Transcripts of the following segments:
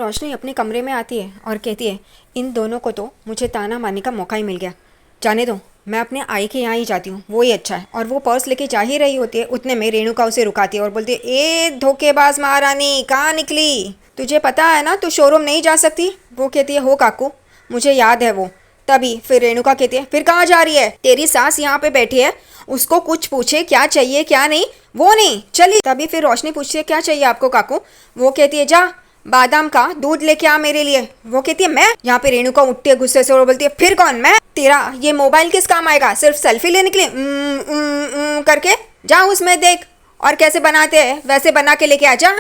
रोशनी अपने कमरे में आती है और कहती है, इन दोनों को तो मुझे ताना मारने का मौका ही मिल गया। जाने दो, मैं अपने आई के यहाँ ही जाती हूँ, वो ही अच्छा है। और वो पर्स लेके जा ही रही होती है, उतने में रेणुका उसे रुकाती है और बोलती है, ए धोखेबाज महारानी, कहाँ निकली? तुझे पता है ना तू शोरूम नहीं जा सकती? वो कहती है, हो काकू, मुझे याद है वो। तभी फिर रेणुका कहती है, फिर कहाँ जा रही है? तेरी सास यहाँ पे बैठी है, उसको कुछ पूछे क्या चाहिए क्या नहीं, वो नहीं चली। तभी फिर रोशनी पूछती है, क्या चाहिए आपको काकू? वो कहती है, जा बादाम का दूध लेके आ मेरे लिए। वो कहती है, मैं? यहाँ पे रेणुका उठती है गुस्से से और बोलती है, फिर कौन? मैं? तेरा ये मोबाइल किस काम आएगा? सिर्फ सेल्फी लेने के लिए करके जा उसमें देख, और कैसे बनाते हैं वैसे बना के लेके आ जा।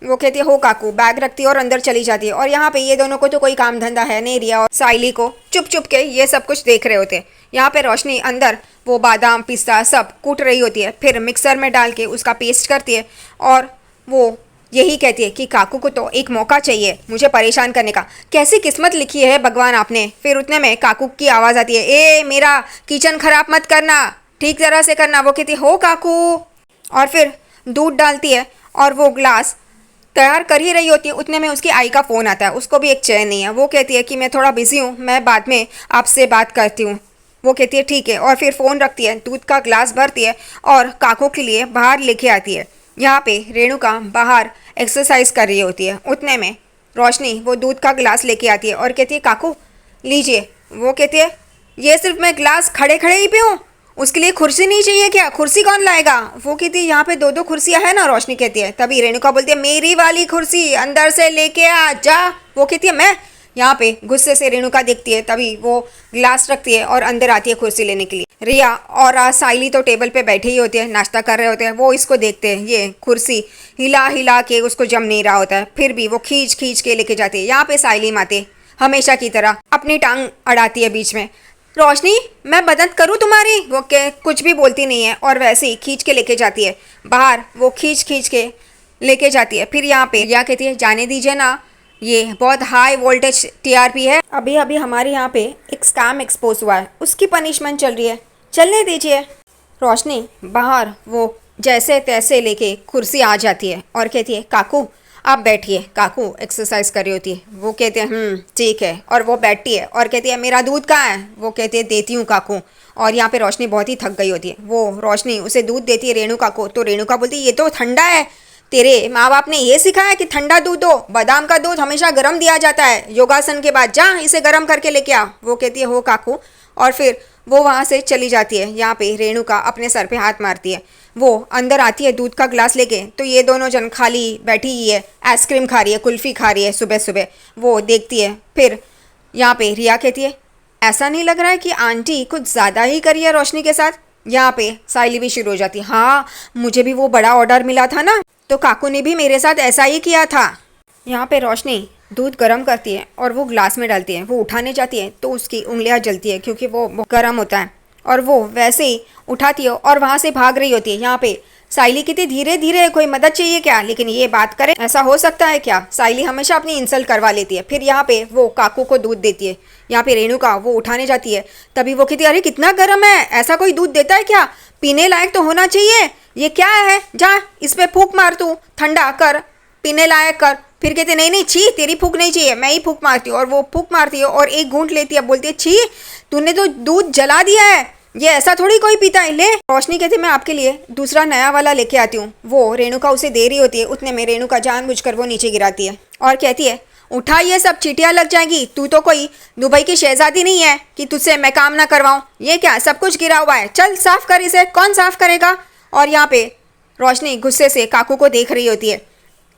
वो कहती है, हो काकू, बैग रखती है और अंदर चली जाती है। और यहाँ पे ये दोनों को तो कोई काम धंधा है नहीं, रिया और साइली को चुप चुप के ये सब कुछ देख रहे होते हैं। यहाँ पे रोशनी अंदर वो बादाम पिस्ता सब कूट रही होती है, फिर मिक्सर में डाल के उसका पेस्ट करती है और वो यही कहती है कि काकू को तो एक मौका चाहिए मुझे परेशान करने का, कैसी किस्मत लिखी है भगवान आपने। फिर उतने में काकू की आवाज़ आती है, ए मेरा किचन खराब मत करना, ठीक तरह से करना। वो कहती है, हो काकू, और फिर दूध डालती है और वो ग्लास तैयार कर ही रही होती है। उतने में उसकी आई का फ़ोन आता है, उसको भी एक चैन नहीं है। वो कहती है कि मैं थोड़ा बिजी हूँ, मैं बाद में आपसे बात करती हूँ। वो कहती है ठीक है, और फिर फ़ोन रखती है, दूध का ग्लास भरती है और काकू के लिए बाहर लेके आती है। यहाँ पे रेणुका बाहर एक्सरसाइज कर रही होती है। उतने में रोशनी वो दूध का गिलास लेके आती है और कहती है, काकू लीजिए। वो कहती है, ये सिर्फ मैं गिलास खड़े खड़े ही पीऊँ, उसके लिए कुर्सी नहीं चाहिए क्या? कुर्सी कौन लाएगा? वो कहती है, यहाँ पे दो दो कुर्सियाँ हैं ना। रोशनी कहती है, तभी रेणुका बोलती है, मेरी वाली कुर्सी अंदर से लेके आ जा। वो कहती है, मैं? यहाँ पे गुस्से से रेणुका देखती है, तभी वो गिलास रखती है और अंदर आती है कुर्सी लेने के लिए। रिया और साइली तो टेबल पे बैठे ही होते हैं, नाश्ता कर रहे होते हैं। वो इसको देखते हैं, ये कुर्सी हिला हिला के उसको जम नहीं रहा होता है, फिर भी वो खींच खींच के लेके जाती है। यहाँ पे साइली माते हमेशा की तरह अपनी टांग अड़ाती है बीच में। रोशनी, मैं मदद करूँ तुम्हारी? वो के कुछ भी बोलती नहीं है और वैसे ही खींच के लेके जाती है बाहर। वो खींच खींच के लेके जाती है। फिर यहाँ पे रिया कहती है, जाने दीजिए ना, ये बहुत हाई वोल्टेज टीआरपी है, अभी अभी हमारे यहाँ पे एक स्कैम एक्सपोज हुआ है, उसकी पनिशमेंट चल रही है, चलने दीजिए। रोशनी बाहर वो जैसे तैसे लेके कुर्सी आ जाती है और कहती है, काकू आप बैठिए। काकू एक्सरसाइज कर रही होती है। वो कहते हैं, ठीक है, और वो बैठती है और कहती है, मेरा दूध कहाँ है? वो कहते हैं, देती हूँ काकू। और यहाँ पे रोशनी बहुत ही थक गई होती है। वो रोशनी उसे दूध देती है रेणुका को, तो रेणुका बोलती है, ये तो ठंडा है, तेरे माँ बाप ने ये सिखाया कि ठंडा दूध दो, बादाम का दूध हमेशा गर्म दिया जाता है, योगासन के बाद जा इसे गर्म करके लेके आ। वो कहती है, हो काकू, और फिर वो वहाँ से चली जाती है। यहाँ पे रेणुका अपने सर पे हाथ मारती है। वो अंदर आती है दूध का गिलास लेके, तो ये दोनों जन खाली बैठी ही है, आइसक्रीम खा रही है, कुल्फ़ी खा रही है सुबह सुबह। वो देखती है। फिर यहाँ पे रिया कहती है, ऐसा नहीं लग रहा है कि आंटी कुछ ज़्यादा ही करी है रोशनी के साथ? यहाँ पे साइली भी शुरू हो जाती है, हाँ मुझे भी वो बड़ा ऑर्डर मिला था ना, तो काकू ने भी मेरे साथ ऐसा ही किया था। यहाँ पे रोशनी दूध गर्म करती है और वो ग्लास में डालती है। वो उठाने जाती है तो उसकी उंगलियां जलती है क्योंकि वो गर्म होता है, और वो वैसे ही उठाती है और वहाँ से भाग रही होती है। यहाँ पे साइली कहती, धीरे धीरे, कोई मदद चाहिए क्या? लेकिन ये बात करे, ऐसा हो सकता है क्या? साइली हमेशा अपनी इंसल्ट करवा लेती है। फिर यहाँ पे वो काकू को दूध देती है। यहाँ पे रेणुका वो उठाने जाती है, तभी वो कहती है, अरे कितना गर्म है, ऐसा कोई दूध देता है क्या? पीने लायक तो होना चाहिए, ये क्या है? जा इसमें फूंक मार, तू ठंडा कर, पीने लायक कर। फिर कहते, नहीं नहीं, छी, तेरी फूंक नहीं चाहिए, मैं ही फूंक मारती हूँ। और वो फूंक मारती है और एक घूंट लेती है, बोलती है, छी, तूने तो दूध जला दिया है, ये ऐसा थोड़ी कोई पीता है, ले। रोशनी कहती, मैं आपके लिए दूसरा नया वाला लेके आती हूँ। वो रेणुका उसे दे रही होती है। उतने में रेणुका जानबूझकर वो नीचे गिराती है और कहती है, उठा, ये सब चीटियाँ लग जाएंगी, तू तो कोई दुबई की शहजादी नहीं है कि तुझसे मैं काम ना करवाऊँ। ये क्या सब कुछ गिरा हुआ है, चल साफ कर इसे। कौन साफ करेगा? और यहाँ पे रोशनी गुस्से से काकू को देख रही होती है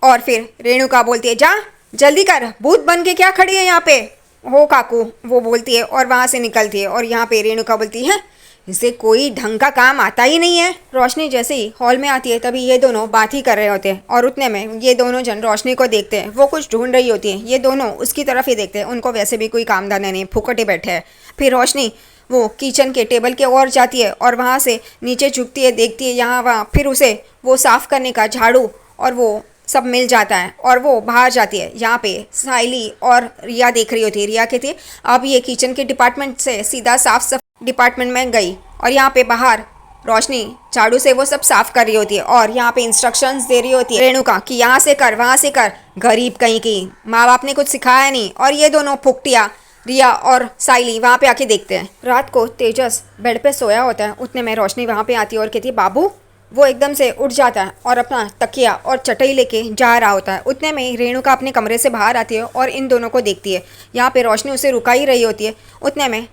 और फिर रेणुका बोलती है, जा जल्दी कर, भूत बन के क्या खड़ी है यहाँ पे? हो काकू, वो बोलती है और वहाँ से निकलती है। और यहाँ पे रेणुका बोलती है, इसे कोई ढंग का काम आता ही नहीं है। रोशनी जैसे ही हॉल में आती है, तभी ये दोनों बात ही कर रहे होते हैं और उतने में ये दोनों जन रोशनी को देखते हैं। वो कुछ ढूंढ रही होती है, ये दोनों उसकी तरफ ही देखते हैं, उनको वैसे भी कोई काम धंधा नहीं, फुकटे बैठे हैं। फिर रोशनी वो किचन के टेबल के ओर जाती है और वहाँ से नीचे झुकती है, देखती है यहाँ वहाँ, फिर उसे वो साफ़ करने का झाड़ू और वो सब मिल जाता है और वो बाहर जाती है। यहाँ पे साइली और रिया देख रही होती है। रिया कहती है, अब ये किचन के डिपार्टमेंट से सीधा साफ सफाई डिपार्टमेंट में गई। और यहाँ पे बाहर रोशनी झाड़ू से वो सब साफ कर रही होती है और यहाँ पे इंस्ट्रक्शंस दे रही होती है रेणुका कि यहाँ से कर वहाँ से कर। गरीब कहीं की, माँ बाप ने कुछ सिखाया नहीं। और ये दोनों फुकटिया रिया और साइली वहाँ पे आके देखते हैं। रात को तेजस बेड पे सोया होता है, उतने में रोशनी वहाँ पे आती है और कहती है बाबू। वो एकदम से उठ जाता है और अपना तकिया और चटाई लेके जा रहा होता है। उतने में रेणुका अपने कमरे से बाहर आती है और इन दोनों को देखती है। यहाँ पे रोशनी उसे रुका ही रही होती है। उतने में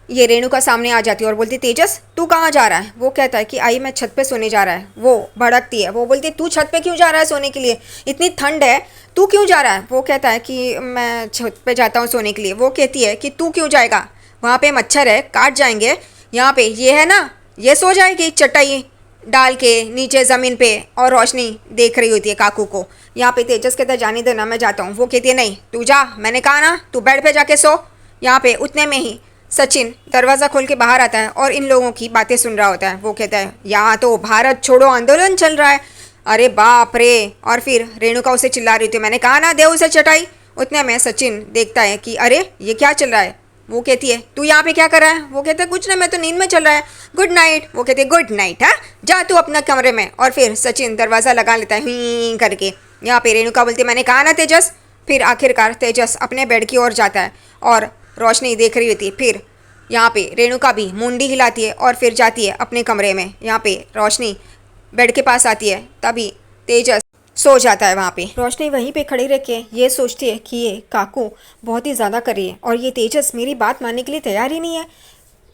ये रेणुका सामने आ जाती है और बोलती तेजस तू कहाँ जा रहा है। वो कहता है कि आई मैं छत पे सोने जा रहा है। वो भड़कती है, वो बोलती तू छत पे क्यों जा रहा है सोने के लिए, इतनी ठंड है, तू क्यों जा रहा है। वो कहता है कि मैं छत पे जाता हूँ सोने के लिए। वो कहती है कि तू क्यों जाएगा, वहाँ पे मच्छर है काट जाएंगे। यहाँ पे ये है ना, ये सो जाएगी चटाई डाल के नीचे ज़मीन पे। और रोशनी देख रही होती है काकू को। यहाँ पे तेजस कहता है जाने देना मैं जाता हूँ। वो कहती है नहीं तू जा, मैंने कहा ना तू बेड पे जाके सो। यहाँ पे उतने में ही सचिन दरवाज़ा खोल के बाहर आता है और इन लोगों की बातें सुन रहा होता है। वो कहता है यहाँ तो भारत छोड़ो आंदोलन चल रहा है। अरे बाप रे। और फिर रेणुका उसे चिल्ला रही थी मैंने कहा ना दे उसे चटाई। उतने में सचिन देखता है कि अरे ये क्या चल रहा है। वो कहती है तू यहाँ पे क्या कर रहा है। वो कहता है कुछ नहीं मैं तो नींद में चल रहा है, गुड नाइट। वो कहती है गुड नाइट है, जा तू अपना कमरे में। और फिर सचिन दरवाज़ा लगा लेता है ही करके। यहाँ पे रेणुका बोलती है मैंने कहा ना तेजस। फिर आखिरकार तेजस अपने बेड की ओर जाता है और रोशनी देख रही होती है। फिर यहाँ पे रेणुका भी मुंडी हिलाती है और फिर जाती है अपने कमरे में। यहाँ पे रोशनी बेड के पास आती है, तभी तेजस सो जाता है। वहाँ पे रोशनी वहीं पे खड़ी रह के ये सोचती है कि ये काकू बहुत ही ज़्यादा कर रही है और ये तेजस मेरी बात मानने के लिए तैयार ही नहीं है।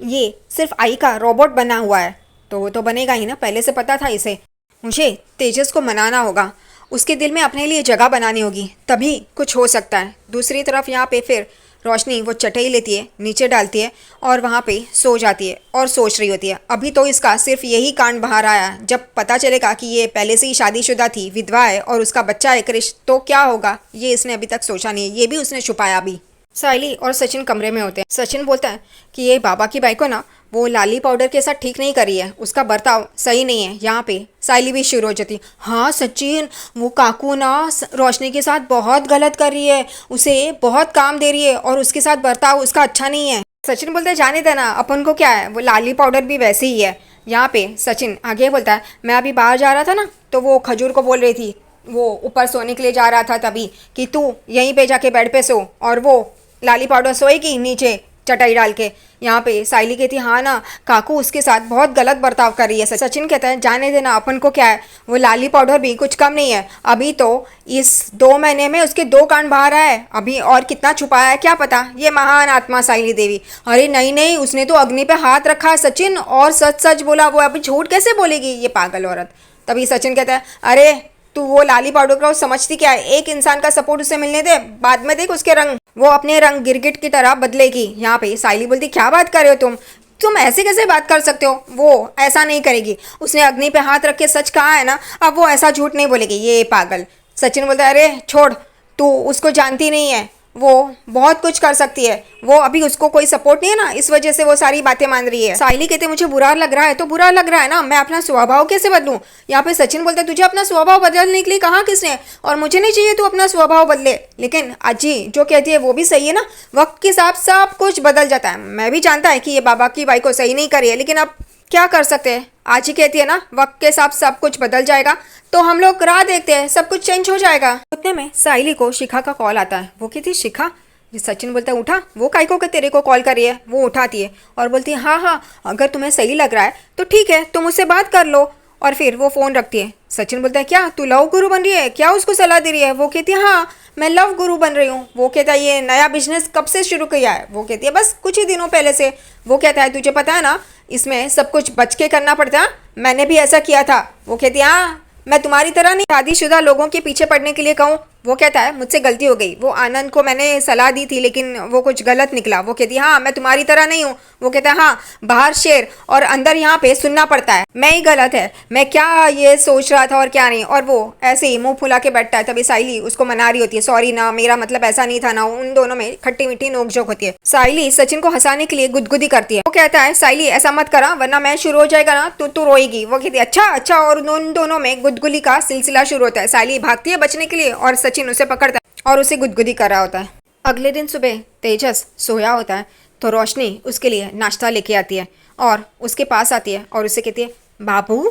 ये सिर्फ आई का रोबोट बना हुआ है तो वो तो बनेगा ही ना, पहले से पता था इसे। मुझे तेजस को मनाना होगा, उसके दिल में अपने लिए जगह बनानी होगी, तभी कुछ हो सकता है। दूसरी तरफ यहाँ पे फिर रोशनी वो चटाई लेती है, नीचे डालती है और वहाँ पे सो जाती है और सोच रही होती है। अभी तो इसका सिर्फ यही कांड बाहर आया, जब पता चलेगा कि ये पहले से ही शादीशुदा थी, विधवा है और उसका बच्चा है क्रिश, तो क्या होगा ये इसने अभी तक सोचा नहीं है। ये भी उसने छुपाया अभी। साइली और सचिन कमरे में होते हैं। सचिन बोलता है कि ये बाबा की बाई को ना वो लाली पाउडर के साथ ठीक नहीं कर रही है, उसका बर्ताव सही नहीं है। यहाँ पे साइली भी शुरू हो जाती, हाँ सचिन वो काकू ना रोशनी के साथ बहुत गलत कर रही है, उसे बहुत काम दे रही है और उसके साथ बर्ताव उसका अच्छा नहीं है। सचिन बोलता है जाने देना, अपन को क्या है, वो लाली पाउडर भी वैसे ही है। यहाँ पे सचिन आगे बोलता है मैं अभी बाहर जा रहा था ना तो वो खजूर को बोल रही थी, वो ऊपर सोने के लिए जा रहा था तभी, कि तू यहीं पे जाके बेड पे सो और वो लाली पाउडर सोएगी नीचे चटाई डाल के। यहाँ पे साइली कहती हाँ ना काकू उसके साथ बहुत गलत बर्ताव कर रही है। सचिन कहता है जाने देना, अपन को क्या है, वो लाली पाउडर भी कुछ कम नहीं है। अभी तो इस 2 महीने में उसके 2 कांड बाहर आए, अभी और कितना छुपाया है क्या पता। ये महान आत्मा साइली देवी। अरे नहीं नहीं, उसने तो अग्नि पे हाथ रखा है सचिन और सच सच बोला, वो अभी झूठ कैसे बोलेगी ये पागल औरत। तभी सचिन कहता है अरे तू वो लाली पाउडर को समझती क्या है, एक इंसान का सपोर्ट उसे मिलने दे, बाद में देख उसके रंग, वो अपने रंग गिरगिट की तरह बदलेगी। यहाँ पे साइली बोलती क्या बात कर रहे हो तुम ऐसे कैसे बात कर सकते हो, वो ऐसा नहीं करेगी, उसने अग्नि पे हाथ रख के सच कहा है ना, अब वो ऐसा झूठ नहीं बोलेगी ये पागल। सचिन बोलता है अरे छोड़, तू उसको जानती नहीं है, वो बहुत कुछ कर सकती है, वो अभी उसको कोई सपोर्ट नहीं है ना, इस वजह से वो सारी बातें मान रही है। साइली कहते मुझे बुरा लग रहा है तो बुरा लग रहा है ना, मैं अपना स्वभाव कैसे बदलूं। यहाँ पे सचिन बोलते तुझे अपना स्वभाव बदलने के लिए कहा किसने, और मुझे नहीं चाहिए तू अपना स्वभाव बदले। लेकिन अजी जो कहती है वो भी सही है ना, वक्त के साथ सब कुछ बदल जाता है। मैं भी जानता है कि ये बाबा की बाई को सही नहीं करी है, लेकिन अब क्या कर सकते हैं। आज ही कहती है ना वक्त के साथ सब कुछ बदल जाएगा, तो हम लोग राह देखते हैं, सब कुछ चेंज हो जाएगा। उतने में साइली को शिखा का कॉल आता है। वो कहती शिखा, ये सचिन बोलता है उठा, वो काय को तेरे को कॉल कर रही है। वो उठाती है और बोलती है हाँ हाँ अगर तुम्हें सही लग रहा है तो ठीक है तुम उससे बात कर लो। और फिर वो फ़ोन रखती है। सचिन बोलता है क्या तू लव गुरु बन रही है, क्या उसको सलाह दे रही है। वो कहती है हाँ मैं लव गुरु बन रही हूँ। वो कहता है ये नया बिजनेस कब से शुरू किया है। वो कहती है बस कुछ ही दिनों पहले से। वो कहता है तुझे पता है ना इसमें सब कुछ बच के करना पड़ता है, मैंने भी ऐसा किया था। वो कहती है हाँ मैं तुम्हारी तरह नहीं शादीशुदा लोगों के पीछे पड़ने के लिए कहूँ। वो कहता है मुझसे गलती हो गई, वो आनंद को मैंने सलाह दी थी लेकिन वो कुछ गलत निकला। वो कहती है हाँ मैं तुम्हारी तरह नहीं हूँ। वो कहता है हाँ बाहर शेर और अंदर यहाँ पे सुनना पड़ता है, मैं ही गलत है, मैं क्या ये सोच रहा था और क्या नहीं। और वो ऐसे ही मुंह फुला के बैठता है। तभी साइली उसको मना रही होती है सॉरी ना मेरा मतलब ऐसा नहीं था ना। उन दोनों में खट्टी मीठी नोकझोंक होती है। साइली सचिन को हंसाने के लिए गुदगुदी करती है। वो कहता है साइली ऐसा मत करा वरना मैं शुरू हो जाएगा ना तो तू रोएगी। वो कहती है अच्छा अच्छा, और उन दोनों में गुदगुदी का सिलसिला शुरू होता है। साइली भागती है बचने के लिए और सचिन उसे पकड़ता है और उसे गुदगुदी कर रहा होता है। अगले दिन सुबह तेजस सोया होता है तो रोशनी उसके लिए नाश्ता लेके आती है और उसके पास आती है और उसे कहती है बाबू,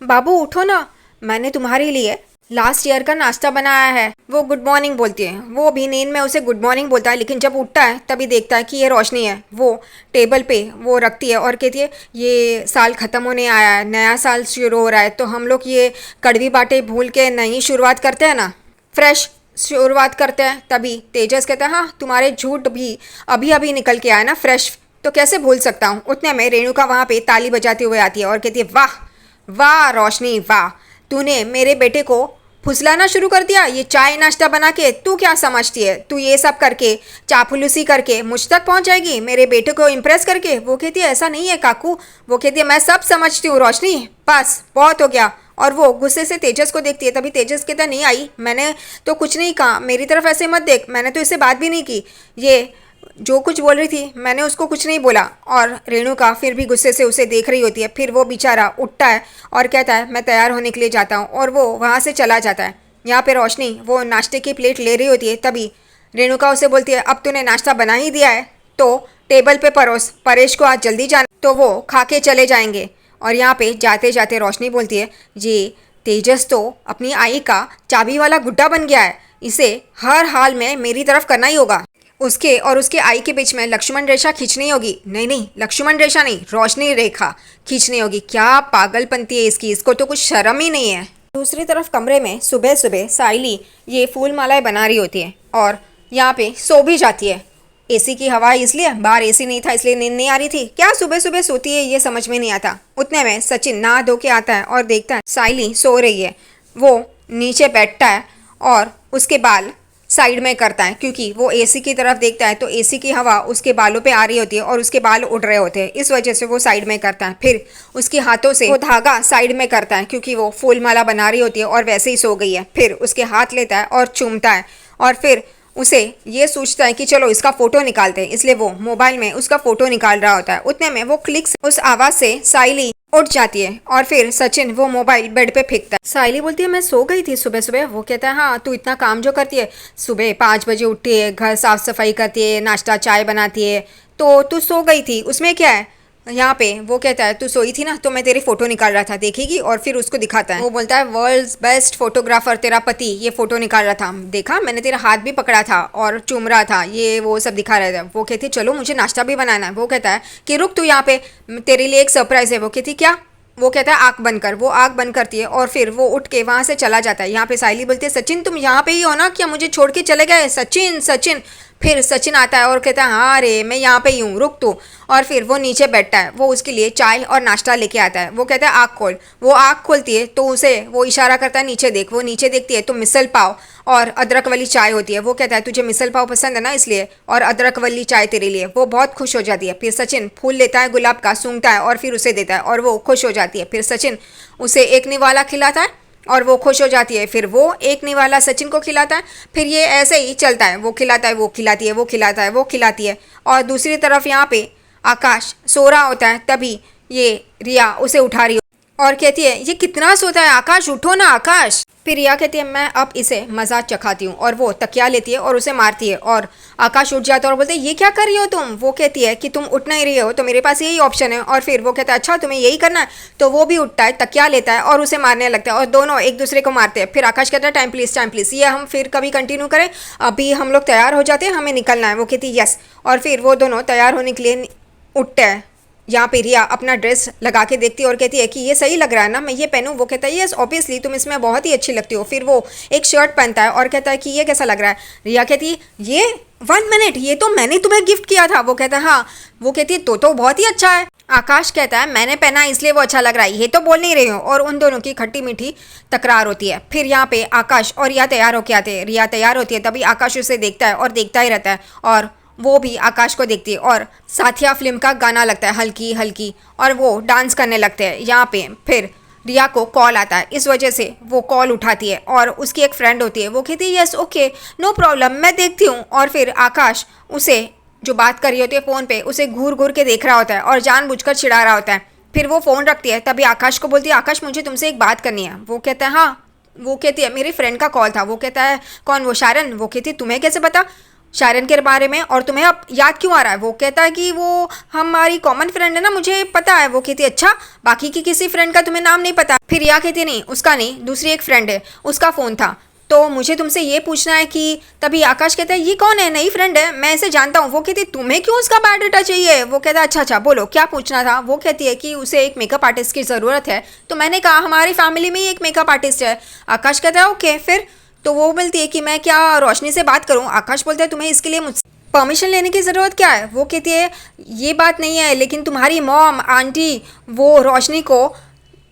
बाबू उठो ना, मैंने तुम्हारे लिए लास्ट ईयर का नाश्ता बनाया है। वो गुड मॉर्निंग बोलती है, वो भी नींद में उसे गुड मॉर्निंग बोलता है, लेकिन जब उठता है तभी देखता है कि ये रोशनी है। वो टेबल पे वो रखती है और कहती है ये साल ख़त्म होने आया है, नया साल शुरू हो रहा है, तो हम लोग ये कड़वी बातें भूल के नई शुरुआत करते हैं ना, फ्रेश शुरुआत करते हैं। तभी तेजस कहता है हाँ तुम्हारे झूठ भी अभी अभी निकल के आया ना फ्रेश, तो कैसे भूल सकता हूँ। उतने में रेणुका वहाँ पे ताली बजाते हुए आती है और कहती है वाह वाह रोशनी वाह, तूने मेरे बेटे को फुसलाना शुरू कर दिया। ये चाय नाश्ता बना के तू क्या समझती है, तू ये सब करके चापलूसी करके मुझ तक पहुंच जाएगी मेरे बेटे को इम्प्रेस करके। वो कहती है ऐसा नहीं है काकू, वो कहती है मैं सब समझती हूँ रोशनी, बस बहुत हो गया। और वो गुस्से से तेजस को देखती है। तभी तेजस कहता नहीं आई, मैंने तो कुछ नहीं कहा, मेरी तरफ ऐसे मत देख, मैंने तो इससे बात भी नहीं की, ये जो कुछ बोल रही थी मैंने उसको कुछ नहीं बोला। और रेणुका फिर भी गुस्से से उसे देख रही होती है। फिर वो बेचारा उठता है और कहता है मैं तैयार होने के लिए जाता हूँ, और वो वहाँ से चला जाता है। यहाँ पे रोशनी वो नाश्ते की प्लेट ले रही होती है। तभी रेणुका उसे बोलती है अब तूने नाश्ता बना ही दिया है तो टेबल पे परोस, परेश को आज जल्दी जाना, तो वो खा के चले जाएंगे। और यहाँ पे जाते जाते रोशनी बोलती है ये तेजस तो अपनी आई का चाबी वाला गुड्डा बन गया है, इसे हर हाल में मेरी तरफ करना ही होगा। उसके और उसके आई के बीच में लक्ष्मण रेखा खींचनी होगी। नहीं नहीं, लक्ष्मण रेखा नहीं, रोशनी रेखा खींचनी होगी। क्या पागलपंती है इसकी, इसको तो कुछ शर्म ही नहीं है। दूसरी तरफ कमरे में सुबह सुबह साइली ये फूल मालाएं बना रही होती है और यहाँ पे सो भी जाती है। एसी की हवा इसलिए, बाहर एसी नहीं था इसलिए नींद नहीं आ रही थी, क्या सुबह सुबह सोती है ये समझ में नहीं आता। उतने में सचिन नहा धो के आता है और देखता है साइली सो रही है। वो नीचे बैठता है और उसके बाल साइड में करता है, क्योंकि वो एसी की तरफ देखता है तो एसी की हवा उसके बालों पे आ रही होती है और उसके बाल उड़ रहे होते हैं, इस वजह से वो साइड में करता है। फिर उसके हाथों से वो धागा साइड में करता है, क्योंकि वो फूल माला बना रही होती है और वैसे ही सो गई है। फिर उसके हाथ लेता है और चूमता है और फिर उसे ये सोचता है कि चलो इसका फोटो निकालते हैं, इसलिए वो मोबाइल में उसका फोटो निकाल रहा होता है। उतने में वो क्लिक, उस आवाज से साइली उठ जाती है और फिर सचिन वो मोबाइल बेड पे फेंकता है। साइली बोलती है मैं सो गई थी सुबह सुबह। वो कहता है हाँ तू इतना काम जो करती है, सुबह 5 बजे उठती है, घर साफ सफाई करती है, नाश्ता चाय बनाती है, तो तू सो गई थी, उसमें क्या है। यहाँ पे वो कहता है तू सोई थी ना तो मैं तेरी फोटो निकाल रहा था, देखेगी। और फिर उसको दिखाता है, वो बोलता है वर्ल्ड्स बेस्ट फोटोग्राफर तेरा पति ये फोटो निकाल रहा था, देखा मैंने तेरा हाथ भी पकड़ा था और चूम रहा था, ये वो सब दिखा रहा था। वो कहती है चलो मुझे नाश्ता भी बनाना है। वो कहता है कि रुक तू यहाँ पे, तेरे लिए एक सरप्राइज है। वो कहती क्या। वो कहता है आँख बंद कर। वो आँख बंद करती है और फिर वो उठ के वहाँ से चला जाता है। यहाँ पे साइली बोलती है सचिन तुम यहाँ पे ही हो ना, क्या मुझे छोड़ के चले गए सचिन सचिन। फिर सचिन आता है और कहता है हाँ रे मैं यहाँ पे ही हूँ, रुक तू। और फिर वो नीचे बैठता है, वो उसके लिए चाय और नाश्ता लेके आता है। वो कहता है आँख खोल। वो आँख खोलती है तो उसे वो इशारा करता है नीचे देख। वो नीचे देखती है तो मिसल पाव और अदरक वाली चाय होती है। वो कहता है तुझे मिसल पाव पसंद है ना इसलिए, और अदरक वाली चाय तेरे लिए। वो बहुत खुश हो जाती है। फिर सचिन फूल लेता है गुलाब का, सूंघता है और फिर उसे देता है और वो खुश हो जाती है। फिर सचिन उसे एक निवाला खिलाता है और वो खुश हो जाती है। फिर वो एक निवाला सचिन को खिलाता है। फिर ये ऐसे ही चलता है, वो खिलाता है, वो खिलाती है, वो खिलाता है, वो खिलाती है। और दूसरी तरफ यहाँ पे आकाश सो रहा होता है। तभी ये रिया उसे उठा रही और कहती है ये कितना सोता है आकाश, उठो ना आकाश। फिर रिया कहती है मैं अब इसे मजाक चखाती हूँ, और वो तकिया लेती है और उसे मारती है। और आकाश उठ जाता है और बोलते है ये क्या कर रही हो तुम। वो कहती है कि तुम उठ नहीं रही हो तो मेरे पास यही ऑप्शन है। और फिर वो कहता है अच्छा तुम्हें यही करना है, तो वो भी उठता है, तकिया लेता है और उसे मारने लगता है और दोनों एक दूसरे को मारते हैं। फिर आकाश कहता है टाइम प्लीज, ये हम फिर कभी कंटिन्यू करें, अभी हम लोग तैयार हो जाते हैं, हमें निकलना है। वो कहती है यस। और फिर वो दोनों तैयार होने के लिए उठते हैं। यहाँ पे रिया अपना ड्रेस लगा के देखती है और कहती है कि ये सही लग रहा है ना, मैं ये पहनूं। वो कहता है यस ऑब्वियसली तुम इसमें बहुत ही अच्छी लगती हो। फिर वो एक शर्ट पहनता है और कहता है कि ये कैसा लग रहा है। रिया कहती है ये 1 मिनट, ये तो मैंने तुम्हें गिफ्ट किया था। वो कहता है हाँ। वो कहती है तो बहुत ही अच्छा है। आकाश कहता है मैंने पहना इसलिए वो अच्छा लग रहा है, ये तो बोल नहीं रही हो। और उन दोनों की खट्टी मीठी तकरार होती है। फिर यहाँ पे आकाश और रिया तैयार होके आते हैं। रिया तैयार होती है तभी आकाश उसे देखता है और देखता ही रहता है, और वो भी आकाश को देखती है। और साथिया फिल्म का गाना लगता है हल्की हल्की, और वो डांस करने लगते हैं। यहाँ पे फिर रिया को कॉल आता है, इस वजह से वो कॉल उठाती है और उसकी एक फ्रेंड होती है। वो कहती है यस ओके नो प्रॉब्लम मैं देखती हूँ। और फिर आकाश उसे जो बात कर रही होती है फ़ोन पे उसे घूर घूर के देख रहा होता है और जानबूझकर चिढ़ा रहा होता है। फिर वो फ़ोन रखती है। तभी आकाश को बोलती है आकाश मुझे तुमसे एक बात करनी है। वो कहता है हाँ। वो कहती है मेरी फ्रेंड का कॉल था। वो कहता है कौन, वो शारन। वो कहती है तुम्हें कैसे पता। शायरन के बारे में, और तुम्हें अब याद क्यों आ रहा है? वो कहता है कि वो हमारी कॉमन फ्रेंड है ना, मुझे पता है। वो कहती है अच्छा, बाकी की किसी फ्रेंड का तुम्हें नाम नहीं पता? फिर रिया कहती नहीं, उसका नहीं, दूसरी एक फ्रेंड है, उसका फ़ोन था, तो मुझे तुमसे ये पूछना है कि। तभी आकाश कहता है ये कौन है? नई फ्रेंड है, मैं इसे जानता हूँ। वो कहती है तुम्हें क्यों उसका बायोडाटा चाहिए? वो कहता है अच्छा अच्छा बोलो क्या पूछना था? वो कहती है कि उसे एक मेकअप आर्टिस्ट की ज़रूरत है, तो मैंने कहा हमारी फैमिली में ही एक मेकअप आर्टिस्ट है। आकाश कहता है ओके फिर। तो वो बोलती है कि मैं क्या रोशनी से बात करूँ? आकाश बोलता है तुम्हें इसके लिए मुझसे परमिशन लेने की ज़रूरत क्या है? वो कहती है ये बात नहीं है, लेकिन तुम्हारी मॉम आंटी वो रोशनी को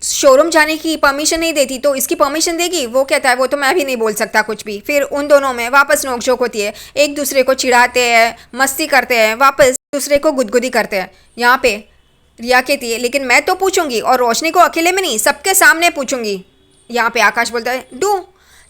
शोरूम जाने की परमिशन नहीं देती, तो इसकी परमिशन देगी? वो कहता है वो तो मैं भी नहीं बोल सकता कुछ भी। फिर उन दोनों में वापस नोकझोंक होती है, एक दूसरे को चिढ़ाते हैं, मस्ती करते हैं, वापस दूसरे को गुदगुदी करते हैं। यहाँ पे रिया कहती है लेकिन मैं तो पूछूंगी, और रोशनी को अकेले में नहीं सबके सामने पूछूंगी। यहाँ पे आकाश बोलता है डू,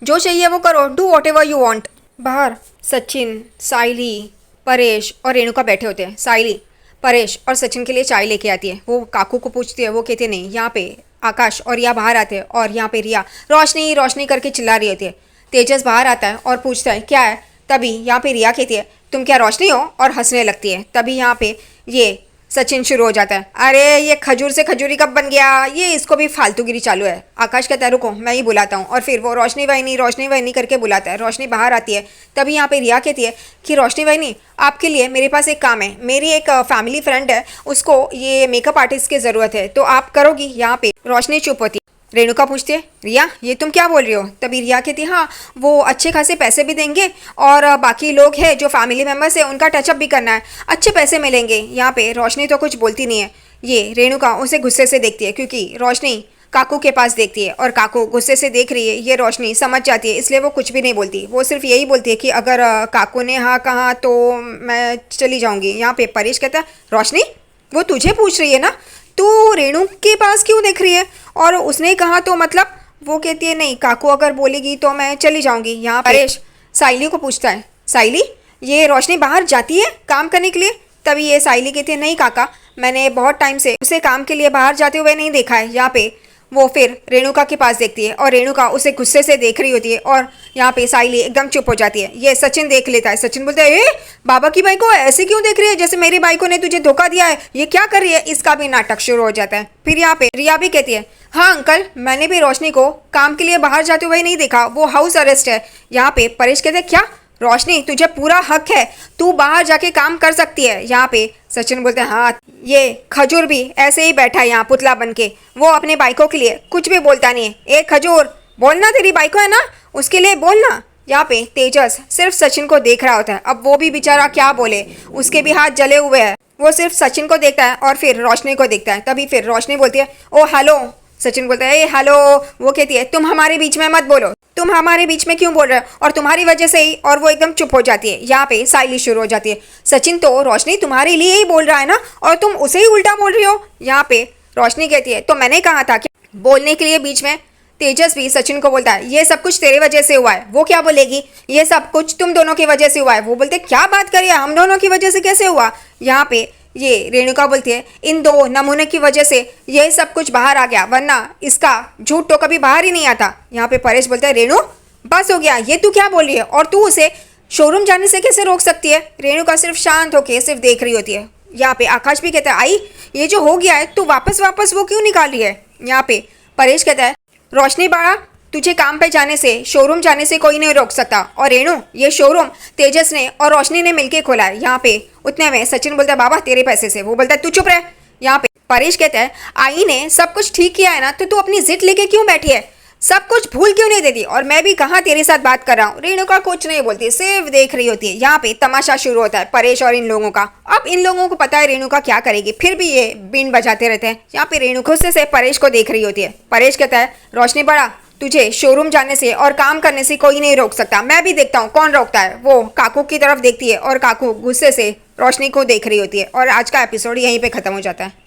जो चाहिए वो करो, do what ever you want. बाहर सचिन, साइली, परेश और रेणुका बैठे होते हैं। साइली परेश और सचिन के लिए चाय लेके आती है। वो काकू को पूछती है, वो कहते नहीं। यहाँ पे आकाश और रिया बाहर आते हैं, और यहाँ पे रिया रोशनी रोशनी करके चिल्ला रही होती है। तेजस बाहर आता है और पूछता है क्या है? तभी यहाँ पे रिया कहती है तुम क्या रोशनी हो, और हंसने लगती है। तभी यहाँ पे ये सचिन शुरू हो जाता है, अरे ये खजूर से खजूरी कब बन गया, ये इसको भी फालतूगिरी चालू है। आकाश कहता है रुको मैं ही बुलाता हूँ, और फिर वो रोशनी वहीनी करके बुलाता है। रोशनी बाहर आती है। तभी यहाँ पे रिया कहती है कि रोशनी वहीनी आपके लिए मेरे पास एक काम है, मेरी एक फैमिली फ्रेंड है, उसको ये मेकअप आर्टिस्ट की ज़रूरत है, तो आप करोगी? यहाँ पे रोशनी चुप होती है। रेणुका पूछती है रिया ये तुम क्या बोल रही हो? तभी रिया कहती है हाँ वो अच्छे खासे पैसे भी देंगे, और बाकी लोग हैं जो फैमिली मेम्बर्स हैं उनका टचअप भी करना है, अच्छे पैसे मिलेंगे। यहाँ पे रोशनी तो कुछ बोलती नहीं है। ये रेणुका उसे गुस्से से देखती है, क्योंकि रोशनी काकू के पास देखती है और काकू गुस्से से देख रही है। ये रोशनी समझ जाती है, इसलिए वो कुछ भी नहीं बोलती। वो सिर्फ यही बोलती है कि अगर काकू ने हाँ कहा तो मैं चली जाऊँगी। यहाँ पे परेश कहता है रोशनी वो तुझे पूछ रही है ना, तू रेणु के पास क्यों देख रही है? और उसने कहा तो मतलब? वो कहती है नहीं काकू अगर बोलेगी तो मैं चली जाऊंगी। यहाँ परेश साइली को पूछता है साइली ये रोशनी बाहर जाती है काम करने के लिए? तभी ये साइली कहती है नहीं काका, मैंने बहुत टाइम से उसे काम के लिए बाहर जाते हुए नहीं देखा है। यहाँ पे वो फिर रेणुका के पास देखती है, और रेणुका उसे गुस्से से देख रही होती है, और यहाँ पे साइली एकदम चुप हो जाती है। ये सचिन देख लेता है। सचिन बोलता है ए बाबा की बाई को ऐसे क्यों देख रही है, जैसे मेरी बाई को ने तुझे धोखा दिया है, ये क्या कर रही है? इसका भी नाटक शुरू हो जाता है। फिर यहाँ पे रिया भी कहती है हाँ अंकल मैंने भी रोशनी को काम के लिए बाहर जाते हुए नहीं देखा, वो हाउस अरेस्ट है। यहाँ पे परेश कहते हैं क्या रोशनी तुझे पूरा हक है, तू बाहर जाके काम कर सकती है। यहाँ पे सचिन बोलते हैं हाँ ये खजूर भी ऐसे ही बैठा है यहाँ पुतला बन के, वो अपने बाइकों के लिए कुछ भी बोलता नहीं है। ए खजूर बोलना, तेरी बाइको है ना उसके लिए बोलना। यहाँ पे तेजस सिर्फ सचिन को देख रहा होता है। अब वो भी बेचारा क्या बोले, उसके भी हाथ जले हुए हैं। वो सिर्फ सचिन को देखता है और फिर रोशनी को देखता है। तभी फिर रोशनी बोलती है ओ हेलो। सचिन बोलता है ए हेलो। वो कहती है तुम हमारे बीच में मत बोलो, तुम हमारे बीच में क्यों बोल रहे हो, और तुम्हारी वजह से ही। और वो एकदम चुप हो जाती है। यहाँ पे साइली शुरू हो जाती है सचिन तो रोशनी तुम्हारे लिए ही बोल रहा है ना, और तुम उसे ही उल्टा बोल रही हो। यहाँ पे रोशनी कहती है तो मैंने कहा था कि बोलने के लिए बीच में। तेजस भी सचिन को बोलता है ये सब कुछ तेरे वजह से हुआ है। वो क्या बोलेगी ये सब कुछ तुम दोनों की वजह से हुआ है। वो बोलते क्या बात करिए हम दोनों की वजह से कैसे हुआ? यहाँ पे ये रेणुका बोलती है इन दो नमूने की वजह से ये सब कुछ बाहर आ गया, वरना इसका झूठ तो कभी बाहर ही नहीं आता। यहाँ पे परेश बोलता है रेणु बस हो गया, ये तू क्या बोल रही है, और तू उसे शोरूम जाने से कैसे रोक सकती है? रेणुका सिर्फ शांत होके सिर्फ देख रही होती है। यहाँ पे आकाश भी कहता है आई ये जो हो गया है तू वापस वो क्यों निकाल रही है? यहाँ पे परेश कहता है रोशनी बाड़ा तुझे काम पे जाने से शोरूम जाने से कोई नहीं रोक सकता, और रेणु ये शोरूम तेजस ने और रोशनी ने मिलके खोला है। यहाँ पे उतने में सचिन बोलता है बाबा तेरे पैसे से। वो बोलता है तू चुप रह। यहाँ पे परेश कहता है आई ने सब कुछ ठीक किया है ना, तो तू अपनी जिद लेके क्यों बैठी है, सब कुछ भूल क्यों नहीं देती, और मैं भी कहाँ तेरे साथ बात कर रहा हूँ। रेणुका कुछ नहीं बोलती, सिर्फ देख रही होती है। यहाँ पे तमाशा शुरू होता है परेश और इन लोगों का। अब इन लोगों को पता है रेणुका क्या करेगी, फिर भी ये बीन बजाते रहते हैं। यहाँ पे रेणु गुस्से से परेश को देख रही होती है। परेश कहता है रोशनी बड़ा तुझे शोरूम जाने से और काम करने से कोई नहीं रोक सकता, मैं भी देखता हूँ कौन रोकता है। वो काकू की तरफ देखती है और काकू गुस्से से रोशनी को देख रही होती है। और आज का एपिसोड यहीं पे खत्म हो जाता है।